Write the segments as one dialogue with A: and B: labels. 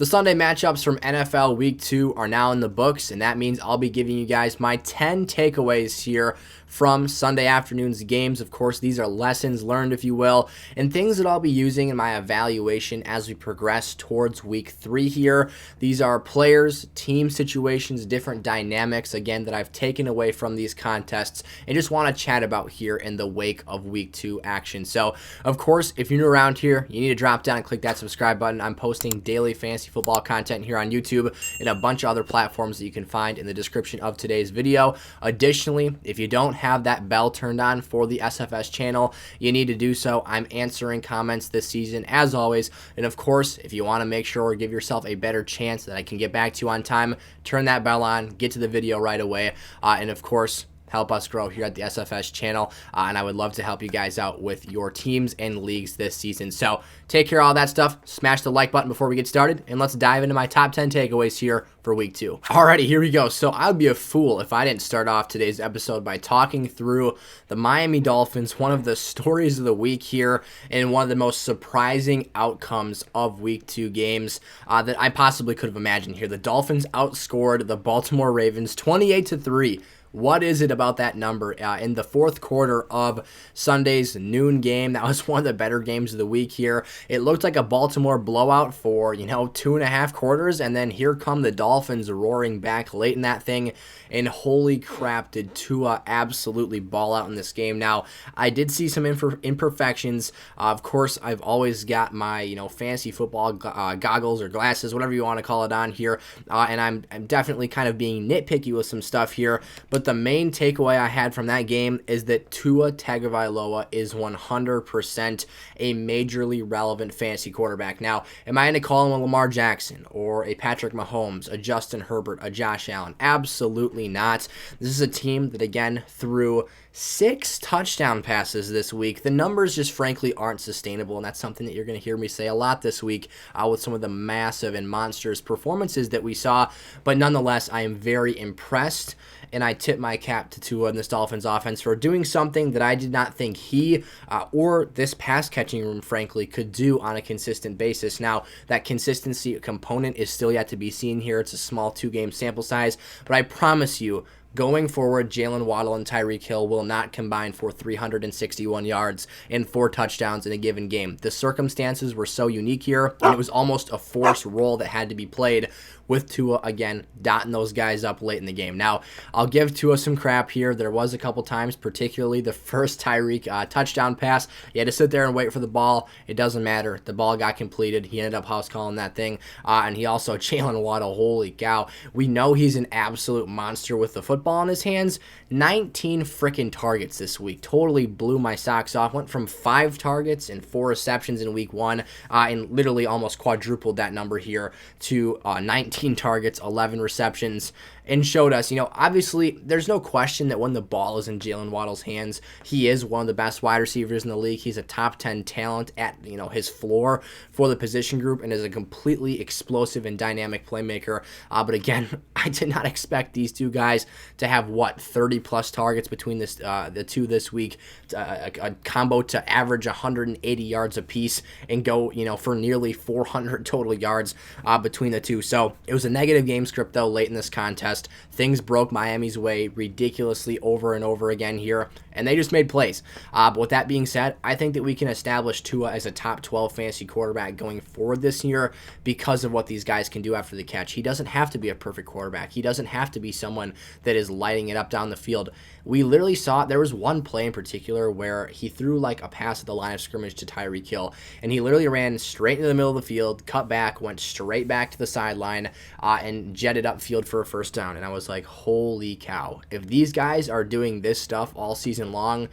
A: The Sunday matchups from NFL Week 2 are now in the books, and that means I'll be giving you guys my 10 takeaways here from Sunday afternoon's games. Of course, these are lessons learned, if you will, and things that I'll be using in my evaluation as we progress towards Week 3 here. These are players, team situations, different dynamics, again, that I've taken away from these contests and just want to chat about here in the wake of Week 2 action. So, of course, if you're new around here, you need to drop down and click that subscribe button. I'm posting daily fantasy football content here on YouTube and a bunch of other platforms that you can find in the description of today's video. Additionally, if you don't have that bell turned on for the SFS channel, you need to do so. I'm answering comments this season as always, and of course, if you want to make sure or give yourself a better chance that I can get back to you on time, turn that bell on, get to the video right away, and of course, help us grow here at the SFS channel, and I would love to help you guys out with your teams and leagues this season. So take care of all that stuff, smash the like button before we get started, and let's dive into my top 10 takeaways here for Week 2. Alrighty, here we go. So I would be a fool if I didn't start off today's episode by talking through the Miami Dolphins, one of the stories of the week here, and one of the most surprising outcomes of Week 2 games that I possibly could have imagined here. The Dolphins outscored the Baltimore Ravens 28-3. What is it about that number? In the fourth quarter of Sunday's noon game, that was one of the better games of the week here. It looked like a Baltimore blowout for, 2.5 quarters, and then here come the Dolphins roaring back late in that thing, and holy crap, did Tua absolutely ball out in this game. Now, I did see some imperfections. Of course, I've always got my, fantasy football goggles or glasses, whatever you want to call it on here, and I'm definitely kind of being nitpicky with some stuff here, but the main takeaway I had from that game is that Tua Tagovailoa is 100% a majorly relevant fantasy quarterback. Now, am I going to call him a Lamar Jackson or a Patrick Mahomes, a Justin Herbert, a Josh Allen? Absolutely not. This is a team that, again, threw 6 touchdown passes this week. The numbers just frankly aren't sustainable, and that's something that you're going to hear me say a lot this week with some of the massive and monstrous performances that we saw. But nonetheless, I am very impressed, and I tip my cap to Tua and this Dolphins offense for doing something that I did not think he or this pass catching room, frankly, could do on a consistent basis. Now, that consistency component is still yet to be seen here. It's a small 2-game sample size, but I promise you, going forward, Jalen Waddle and Tyreek Hill will not combine for 361 yards and 4 touchdowns in a given game. The circumstances were so unique here, and it was almost a forced role that had to be played with Tua, again, dotting those guys up late in the game. Now, I'll give Tua some crap here. There was a couple times, particularly the first Tyreek touchdown pass. He had to sit there and wait for the ball. It doesn't matter. The ball got completed. He ended up house calling that thing. And he also, Jalen Waddle, holy cow. We know he's an absolute monster with the football in his hands. 19 freaking targets this week. Totally blew my socks off. Went from 5 targets and 4 receptions in week 1 and literally almost quadrupled that number here to 19 targets, 11 receptions, and showed us, obviously there's no question that when the ball is in Jalen Waddle's hands, he is one of the best wide receivers in the league. He's a top 10 talent at, his floor for the position group and is a completely explosive and dynamic playmaker. But again, I did not expect these two guys to have, 30 plus targets between the two this week, a combo to average 180 yards apiece and go, for nearly 400 total yards between the two. So it was a negative game script, though, late in this contest. Things broke Miami's way ridiculously over and over again here, and they just made plays. But with that being said, I think that we can establish Tua as a top 12 fantasy quarterback going forward this year because of what these guys can do after the catch. He doesn't have to be a perfect quarterback. He doesn't have to be someone that is lighting it up down the field. We literally saw, there was one play in particular where he threw like a pass at the line of scrimmage to Tyreek Hill, and he literally ran straight into the middle of the field, cut back, went straight back to the sideline, and jetted upfield for a first down. And I was like, holy cow. If these guys are doing this stuff all season long,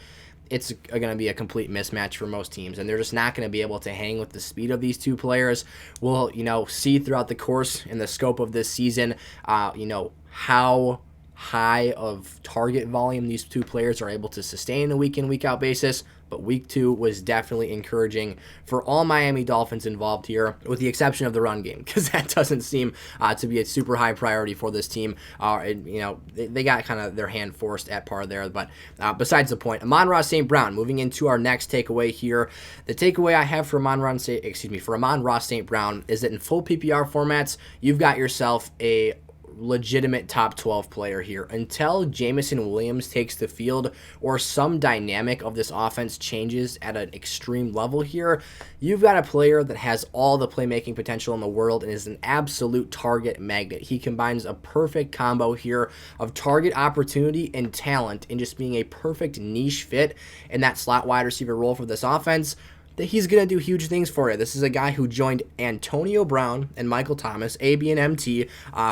A: it's going to be a complete mismatch for most teams, and they're just not going to be able to hang with the speed of these two players. We'll, see throughout the course and the scope of this season, how high of target volume these two players are able to sustain on a week in, week out basis. But week 2 was definitely encouraging for all Miami Dolphins involved here, with the exception of the run game, because that doesn't seem to be a super high priority for this team. They got kind of their hand forced at par there. But besides the point, Amon-Ra St. Brown, moving into our next takeaway here. The takeaway I have for Amon-Ra St. Brown is that in full PPR formats, you've got yourself a legitimate top 12 player here. Until Jameson Williams takes the field or some dynamic of this offense changes at an extreme level here, you've got a player that has all the playmaking potential in the world and is an absolute target magnet. He combines a perfect combo here of target opportunity and talent in just being a perfect niche fit in that slot wide receiver role for this offense, that he's going to do huge things for you. This is a guy who joined Antonio Brown and Michael Thomas, AB and MT,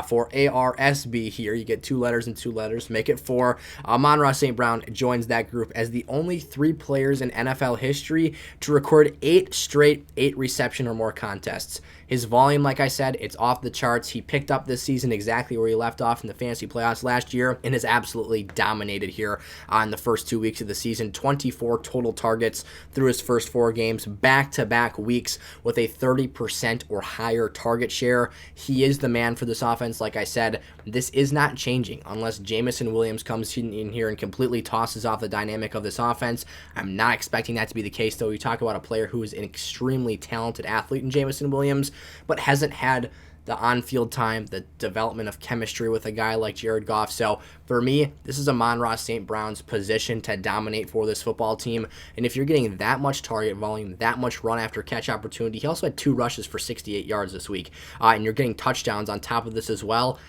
A: for ARSB here. You get 2 letters and 2 letters, make it 4. Amon-Ra St. Brown joins that group as the only 3 players in NFL history to record 8 straight 8 reception or more contests. His volume, like I said, it's off the charts. He picked up this season exactly where he left off in the fantasy playoffs last year and has absolutely dominated here in the first 2 weeks of the season. 24 total targets through his first 4 games, back-to-back weeks with a 30% or higher target share. He is the man for this offense. Like I said, this is not changing unless Jameson Williams comes in here and completely tosses off the dynamic of this offense. I'm not expecting that to be the case, though. You talk about a player who is an extremely talented athlete in Jameson Williams, but hasn't had the on-field time, the development of chemistry with a guy like Jared Goff. So for me, this is Amon-Ra St. Brown's position to dominate for this football team. And if you're getting that much target volume, that much run after catch opportunity, he also had 2 rushes for 68 yards this week, and you're getting touchdowns on top of this as well.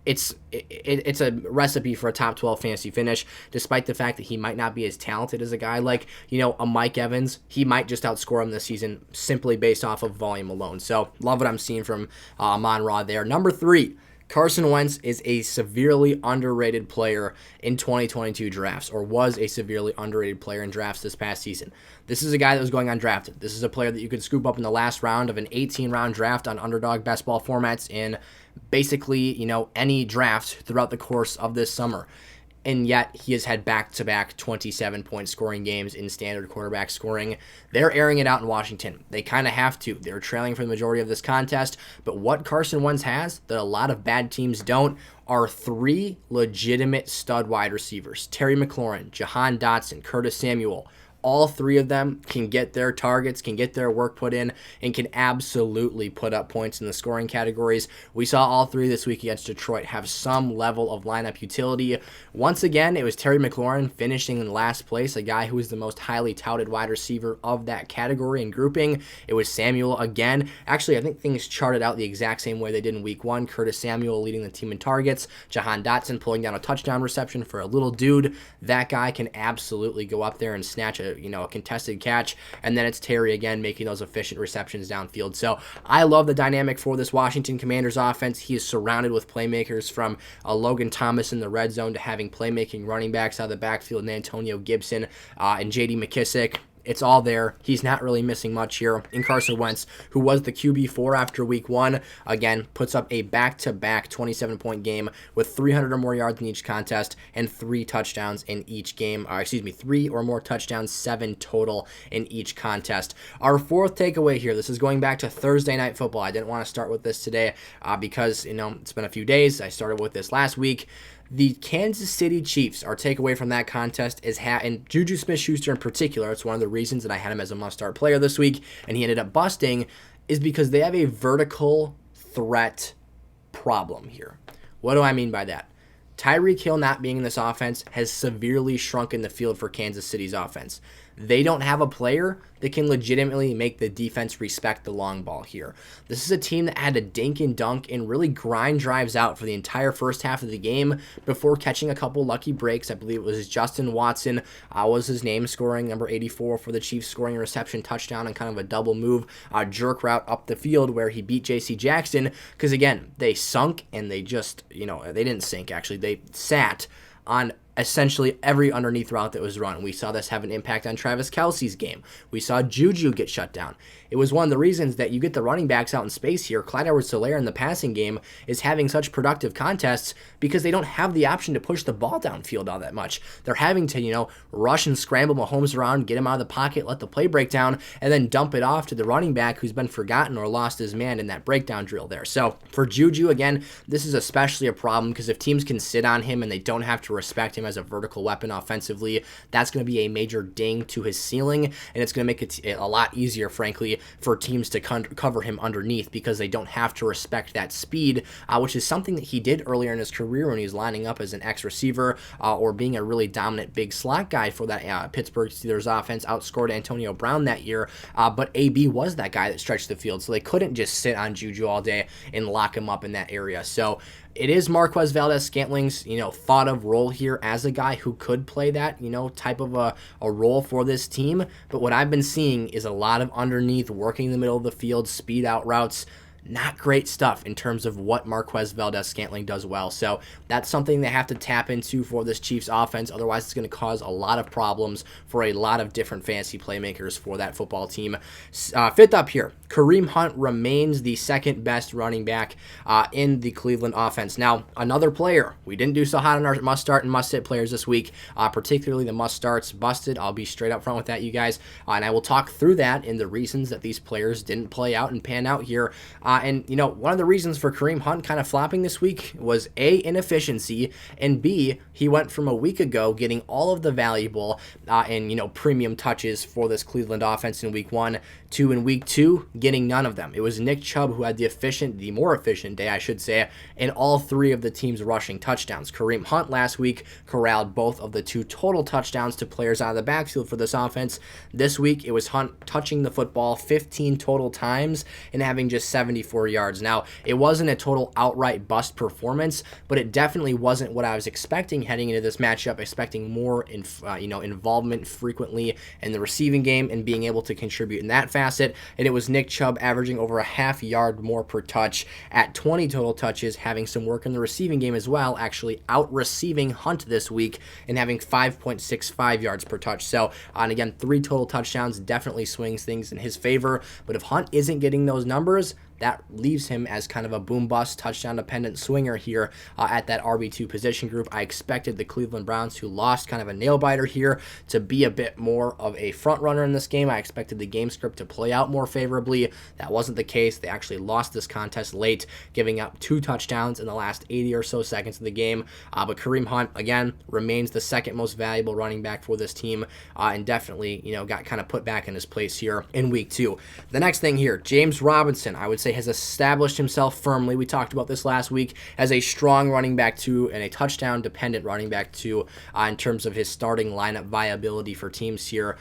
A: It's a recipe for a top 12 fantasy finish, despite the fact that he might not be as talented as a guy like, a Mike Evans. He might just outscore him this season simply based off of volume alone. So love what I'm seeing from Amon-Ra there. Number 3, Carson Wentz is a severely underrated player in 2022 drafts, or was a severely underrated player in drafts this past season. This is a guy that was going undrafted. This is a player that you could scoop up in the last round of an 18-round draft on Underdog best ball formats in basically, any draft throughout the course of this summer. And yet he has had back-to-back 27-point scoring games in standard quarterback scoring. They're airing it out in Washington. They kind of have to. They're trailing for the majority of this contest. But what Carson Wentz has that a lot of bad teams don't are 3 legitimate stud wide receivers. Terry McLaurin, Jahan Dotson, Curtis Samuel. All 3 of them can get their targets, can get their work put in, and can absolutely put up points in the scoring categories. We saw all 3 this week against Detroit have some level of lineup utility. Once again, it was Terry McLaurin finishing in last place, a guy who is the most highly touted wide receiver of that category and grouping. It was Samuel again. Actually, I think things charted out the exact same way they did in week 1. Curtis Samuel leading the team in targets. Jahan Dotson pulling down a touchdown reception for a little dude. That guy can absolutely go up there and snatch a contested catch, and then it's Terry again making those efficient receptions downfield. So I love the dynamic for this Washington Commanders offense. He is surrounded with playmakers, from Logan Thomas in the red zone to having playmaking running backs out of the backfield and Antonio Gibson and J.D. McKissick. It's all there. He's not really missing much here. In Carson Wentz, who was the QB4 after week 1, again, puts up a back-to-back 27-point game with 300 or more yards in each contest and 3 touchdowns in each game. 3 or more touchdowns, 7 total in each contest. Our 4th takeaway here, this is going back to Thursday Night Football. I didn't want to start with this today because, it's been a few days. I started with this last week. The Kansas City Chiefs, our takeaway from that contest is, and JuJu Smith-Schuster in particular, it's one of the reasons that I had him as a must-start player this week, and he ended up busting, is because they have a vertical threat problem here. What do I mean by that? Tyreek Hill not being in this offense has severely shrunken the field for Kansas City's offense. They don't have a player that can legitimately make the defense respect the long ball here. This is a team that had to dink and dunk and really grind drives out for the entire first half of the game before catching a couple lucky breaks. I believe it was Justin Watson was his name, scoring number 84 for the Chiefs, scoring a reception touchdown on kind of a double move jerk route up the field where he beat J.C. Jackson, because again, they sunk and they just, they didn't sink actually. They sat on essentially every underneath route that was run. We saw this have an impact on Travis Kelce's game. We saw JuJu get shut down. It was one of the reasons that you get the running backs out in space here. Clyde Edwards-Helaire in the passing game is having such productive contests because they don't have the option to push the ball downfield all that much. They're having to, rush and scramble Mahomes around, get him out of the pocket, let the play break down, and then dump it off to the running back who's been forgotten or lost his man in that breakdown drill there. So for JuJu, again, this is especially a problem because if teams can sit on him and they don't have to respect him as a vertical weapon offensively, that's going to be a major ding to his ceiling, and it's going to make it a lot easier, frankly, for teams to cover him underneath because they don't have to respect that speed, which is something that he did earlier in his career when he was lining up as an X receiver or being a really dominant big slot guy for that Pittsburgh Steelers offense. Outscored Antonio Brown that year, but AB was that guy that stretched the field, so they couldn't just sit on JuJu all day and lock him up in that area. So it is Marquez Valdes-Scantling's, thought of role here as a guy who could play that, type of a role for this team. But what I've been seeing is a lot of underneath, working in the middle of the field, speed out routes. Not great stuff in terms of what Marquez Valdes-Scantling does well. So that's something they have to tap into for this Chiefs offense. Otherwise, it's going to cause a lot of problems for a lot of different fantasy playmakers for that football team. Fifth up here, Kareem Hunt remains the second best running back in the Cleveland offense. Now, another player, we didn't do so hot on our must-start and must-sit players this week, particularly the must-starts busted. I'll be straight up front with that, you guys, and I will talk through that and the reasons that these players didn't play out and pan out here. And one of the reasons for Kareem Hunt kind of flopping this week was A, inefficiency, and B, he went from a week ago getting all of the valuable and premium touches for this Cleveland offense in week 1 to in week 2 getting none of them. It was Nick Chubb who had the more efficient day, I should say, in all 3 of the team's rushing touchdowns. Kareem Hunt last week corralled both of the 2 total touchdowns to players out of the backfield for this offense. This week, it was Hunt touching the football 15 total times and having just 74 yards. Now, it wasn't a total outright bust performance, but it definitely wasn't what I was expecting heading into this matchup, expecting more involvement frequently in the receiving game and being able to contribute in that facet. And it was Nick Chubb averaging over a half yard more per touch at 20 total touches, having some work in the receiving game as well, actually out-receiving Hunt this week and having 5.65 yards per touch. So, and again, 3 total touchdowns definitely swings things in his favor, but if Hunt isn't getting those numbers, that leaves him as kind of a boom-bust, touchdown-dependent swinger here at that RB2 position group. I expected the Cleveland Browns, who lost kind of a nail-biter here, to be a bit more of a front-runner in this game. I expected the game script to play out more favorably. That wasn't the case. They actually lost this contest late, giving up 2 touchdowns in the last 80 or so seconds of the game. But Kareem Hunt, again, remains the second most valuable running back for this team and definitely, got kind of put back in his place here in week 2. The next thing here, James Robinson, I would say, has established himself firmly. We talked about this last week as a strong running back 2 and a touchdown-dependent running back 2 in terms of his starting lineup viability for teams here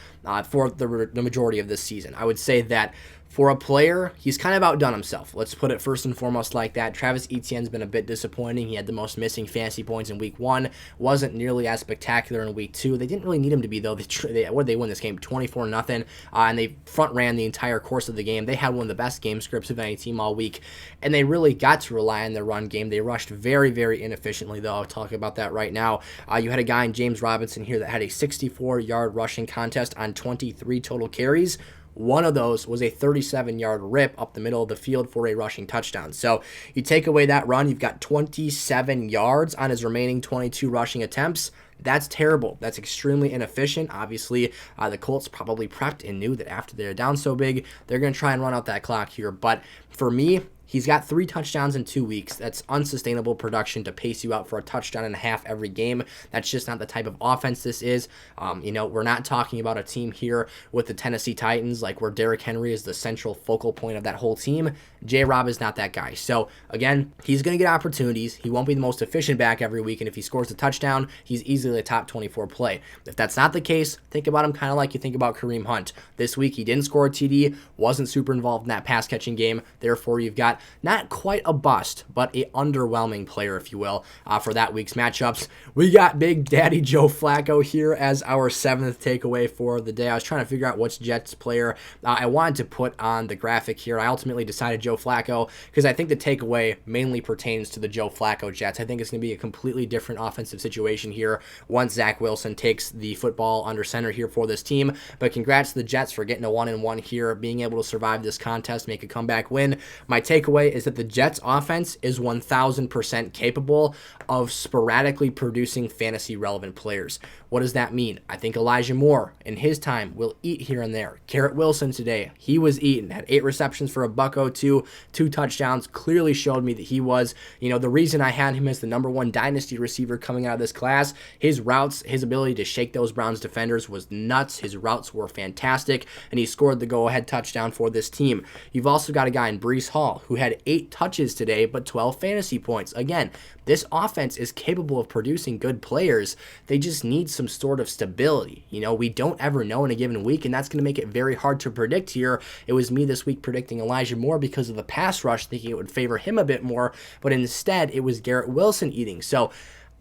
A: for the majority of this season. I would say that for a player, he's kind of outdone himself. Let's put it first and foremost like that. Travis Etienne's been a bit disappointing. He had the most missing fantasy points in week 1. Wasn't nearly as spectacular in week 2. They didn't really need him to be, though. What did they win this game? 24-0. And they front ran the entire course of the game. They had one of the best game scripts of any team all week. And they really got to rely on their run game. They rushed very, very inefficiently, though. I'll talk about that right now. You had a guy in James Robinson here that had a 64-yard rushing contest on 23 total carries. One of those was a 37-yard rip up the middle of the field for a rushing touchdown. So you take away that run, you've got 27 yards on his remaining 22 rushing attempts. That's terrible. That's extremely inefficient. Obviously, the Colts probably prepped and knew that after they're down so big, they're going to try and run out that clock here. But for me, he's got 3 touchdowns in 2 weeks. That's unsustainable production to pace you out for a touchdown and a half every game. That's just not the type of offense this is. We're not talking about a team here with the Tennessee Titans, like where Derrick Henry is the central focal point of that whole team. J-Rob is not that guy. So, again, he's going to get opportunities. He won't be the most efficient back every week, and if he scores a touchdown, he's easily a top 24 play. If that's not the case, think about him kind of like you think about Kareem Hunt. This week, he didn't score a TD, wasn't super involved in that pass-catching game. Therefore, you've got not quite a bust, but a underwhelming player, if you will, for that week's matchups. We got Big Daddy Joe Flacco here as our 7th takeaway for the day. I was trying to figure out which Jets player I wanted to put on the graphic here. I ultimately decided Joe Flacco because I think the takeaway mainly pertains to the Joe Flacco Jets. I think it's going to be a completely different offensive situation here once Zach Wilson takes the football under center here for this team. But congrats to the Jets for getting a 1-1 here, being able to survive this contest, make a comeback win. My takeaway is that the Jets offense is 1000% capable of sporadically producing fantasy relevant players. What does that mean? I think Elijah Moore in his time will eat here and there. Garrett Wilson today, he was eating, had 8 receptions for a $102, 2 touchdowns, clearly showed me that he was, the reason I had him as the number 1 dynasty receiver coming out of this class. His routes, his ability to shake those Browns defenders was nuts. His routes were fantastic, and he scored the go-ahead touchdown for this team. You've also got a guy in Breece Hall who had 8 touches today, but 12 fantasy points. Again, this offense is capable of producing good players. They just need some sort of stability. We don't ever know in a given week, and that's going to make it very hard to predict here. It was me this week predicting Elijah Moore because of the pass rush, thinking it would favor him a bit more, but instead it was Garrett Wilson eating. So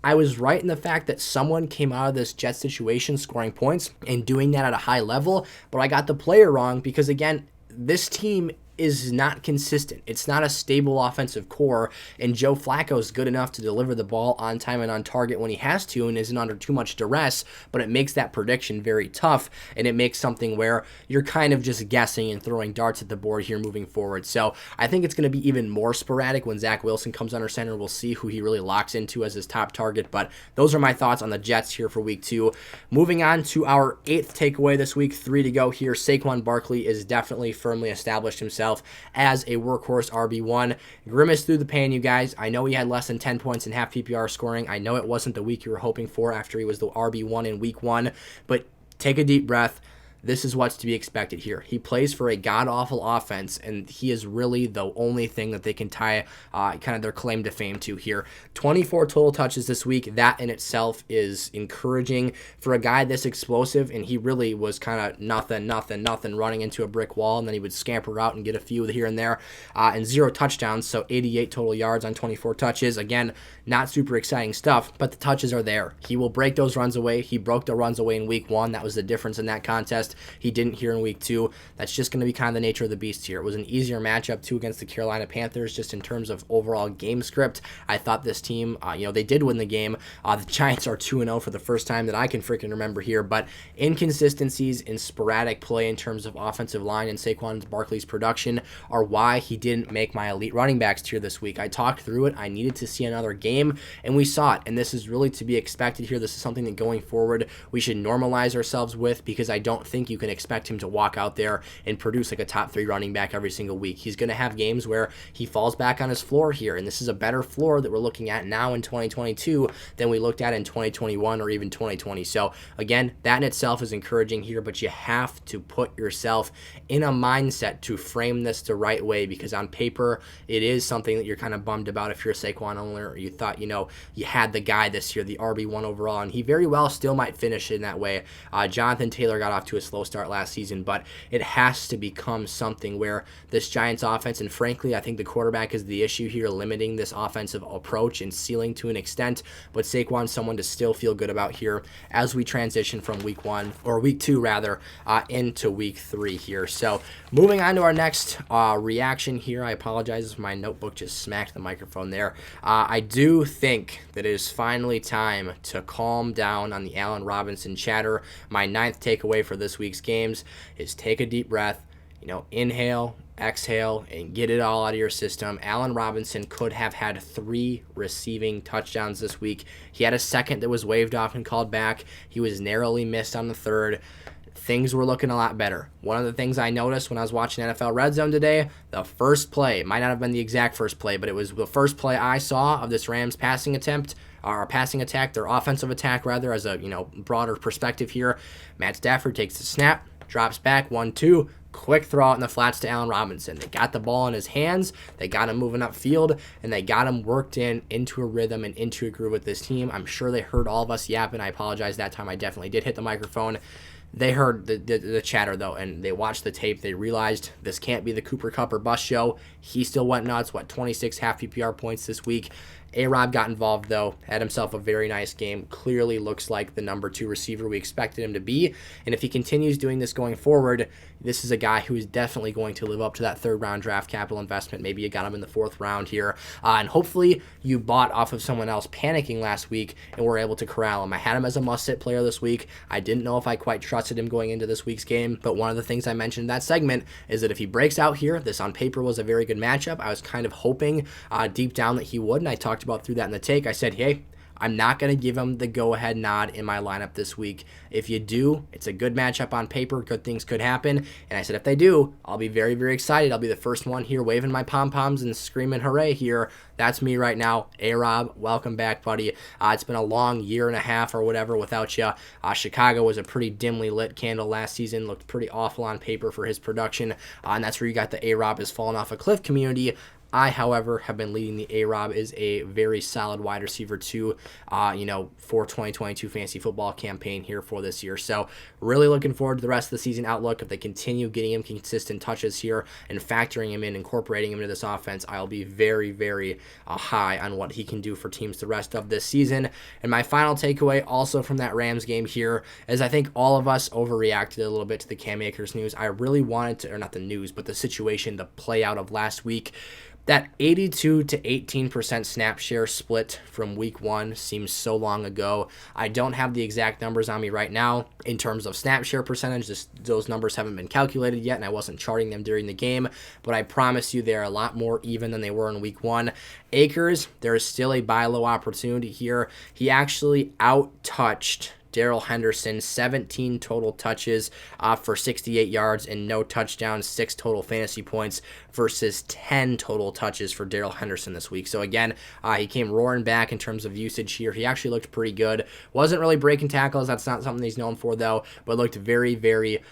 A: I was right in the fact that someone came out of this Jets situation scoring points and doing that at a high level, but I got the player wrong because, again, this team is not consistent. It's not a stable offensive core, and Joe Flacco is good enough to deliver the ball on time and on target when he has to and isn't under too much duress, but it makes that prediction very tough, and it makes something where you're kind of just guessing and throwing darts at the board here moving forward. So I think it's going to be even more sporadic when Zach Wilson comes under center. We'll see who he really locks into as his top target, but those are my thoughts on the Jets here for week 2. Moving on to our 8th takeaway this week, 3 to go here. Saquon Barkley is definitely firmly established himself as a workhorse RB1. Grimace through the pain, you guys. I know he had less than 10 points in half PPR scoring. I know it wasn't the week you were hoping for after he was the RB1 in week 1, but take a deep breath. This is what's to be expected here. He plays for a god-awful offense, and he is really the only thing that they can tie kind of their claim to fame to here. 24 total touches this week. That in itself is encouraging for a guy this explosive, and he really was kind of nothing, running into a brick wall, and then he would scamper out and get a few here and there, and 0 touchdowns, so 88 total yards on 24 touches. Again, not super exciting stuff, but the touches are there. He will break those runs away. He broke the runs away in week 1. That was the difference in that contest. He didn't here in week 2. That's just going to be kind of the nature of the beast here. It was an easier matchup, too, against the Carolina Panthers, just in terms of overall game script. I thought this team, they did win the game. The Giants are 2-0 for the first time that I can freaking remember here, but inconsistencies in sporadic play in terms of offensive line and Saquon Barkley's production are why he didn't make my elite running backs tier this week. I talked through it. I needed to see another game, and we saw it, and this is really to be expected here. This is something that going forward we should normalize ourselves with, because I don't think you can expect him to walk out there and produce like a top 3 running back every single week. He's going to have games where he falls back on his floor here, and this is a better floor that we're looking at now in 2022 than we looked at in 2021 or even 2020. So again, that in itself is encouraging here, but you have to put yourself in a mindset to frame this the right way, because on paper it is something that you're kind of bummed about if you're a Saquon owner, or you thought you had the guy this year, the RB1 overall, and he very well still might finish in that way. Jonathan Taylor got off to a slow start last season, but it has to become something where this Giants offense, and frankly, I think the quarterback is the issue here, limiting this offensive approach and ceiling to an extent, but Saquon's someone to still feel good about here as we transition from week 2 rather, into week 3 here. So moving on to our next reaction here. I apologize if my notebook just smacked the microphone there. I do think that it is finally time to calm down on the Allen Robinson chatter. My 9th takeaway for this week's games is take a deep breath, inhale, exhale, and get it all out of your system. Allen Robinson could have had 3 receiving touchdowns this week. He had a second that was waved off and called back. He was narrowly missed on the third. Things were looking a lot better. One of the things I noticed when I was watching NFL Red Zone today, the first play, might not have been the exact first play, but it was the first play I saw of this Rams passing attempt, or passing attack, their offensive attack rather, as a broader perspective here. Matt Stafford takes the snap, drops back, 1-2, quick throw out in the flats to Allen Robinson. They got the ball in his hands, they got him moving upfield, and they got him worked into a rhythm and into a groove with this team. I'm sure they heard all of us yapping. I apologize, that time I definitely did hit the microphone. They heard the chatter, though, and they watched the tape. They realized this can't be the Cooper Kupp or bust show. He still went nuts. 26 half PPR points this week. A-Rob got involved, though, had himself a very nice game. Clearly looks like the number 2 receiver we expected him to be. And if he continues doing this going forward, this is a guy who is definitely going to live up to that third-round draft capital investment. Maybe you got him in the 4th round here. And hopefully you bought off of someone else panicking last week and were able to corral him. I had him as a must-sit player this week. I didn't know if I quite trusted him going into this week's game, but one of the things I mentioned in that segment is that if he breaks out here, this on paper was a very good matchup. I was kind of hoping deep down that he would, and I talked about through that in the take. I said, hey, I'm not going to give him the go-ahead nod in my lineup this week. If you do, it's a good matchup on paper. Good things could happen. And I said, if they do, I'll be very, very excited. I'll be the first one here waving my pom-poms and screaming hooray here. That's me right now. A-Rob, welcome back, buddy. It's been a long year and a half or whatever without you. Chicago was a pretty dimly lit candle last season. Looked pretty awful on paper for his production. And that's where you got the A-Rob is falling off a cliff community. I, however, have been leading the A-Rob is a very solid wide receiver too, for 2022 fantasy football campaign here for this year. So really looking forward to the rest of the season outlook. If they continue getting him consistent touches here and factoring him in, incorporating him into this offense, I'll be very, very high on what he can do for teams the rest of this season. And my final takeaway also from that Rams game here is I think all of us overreacted a little bit to the Cam Akers news. I really wanted to, or not the news, but the situation, the play out of last week. That 82 to 18% snap share split from week 1 seems so long ago. I don't have the exact numbers on me right now in terms of snap share percentage. Those numbers haven't been calculated yet, and I wasn't charting them during the game, but I promise you they're a lot more even than they were in week 1. Akers, there is still a buy low opportunity here. He actually out-touched Darrell Henderson, 17 total touches for 68 yards and no touchdowns, 6 total fantasy points versus 10 total touches for Darrell Henderson this week. So again, he came roaring back in terms of usage here. He actually looked pretty good. Wasn't really breaking tackles. That's not something he's known for, though, but looked very, very,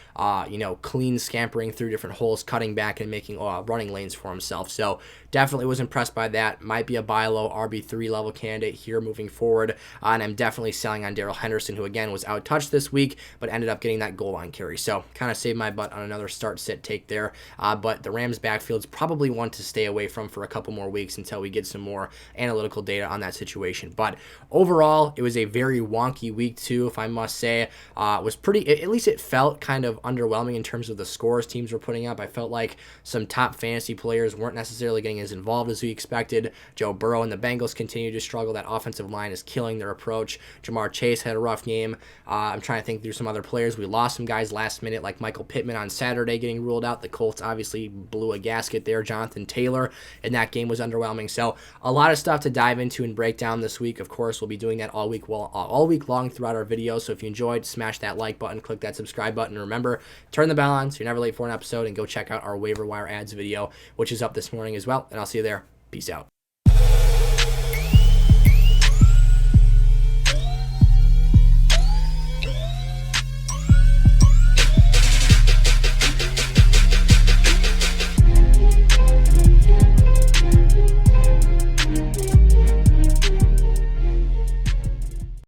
A: clean, scampering through different holes, cutting back and making running lanes for himself. So definitely was impressed by that. Might be a buy low RB3 level candidate here moving forward. And I'm definitely selling on Darrell Henderson, who again was out-touched this week, but ended up getting that goal line carry. So kind of saved my butt on another start-sit take there. But the Rams backfield's probably one to stay away from for a couple more weeks until we get some more analytical data on that situation. But overall, it was a very wonky week 2, if I must say. It was pretty, at least it felt kind of underwhelming in terms of the scores teams were putting up. I felt like some top fantasy players weren't necessarily getting as involved as we expected. Joe Burrow and the Bengals continue to struggle. That offensive line is killing their approach. Jamar Chase had a rough game. I'm trying to think through some other players. We lost some guys last minute, like Michael Pittman on Saturday getting ruled out. The Colts obviously blew a gasket there. Jonathan Taylor in that game was underwhelming. So a lot of stuff to dive into and break down this week. Of course, we'll be doing that all week long throughout our videos. So if you enjoyed, smash that like button, click that subscribe button. Remember, turn the bell on so you're never late for an episode, and go check out our waiver wire ads video, which is up this morning as well. And I'll see you there. Peace out.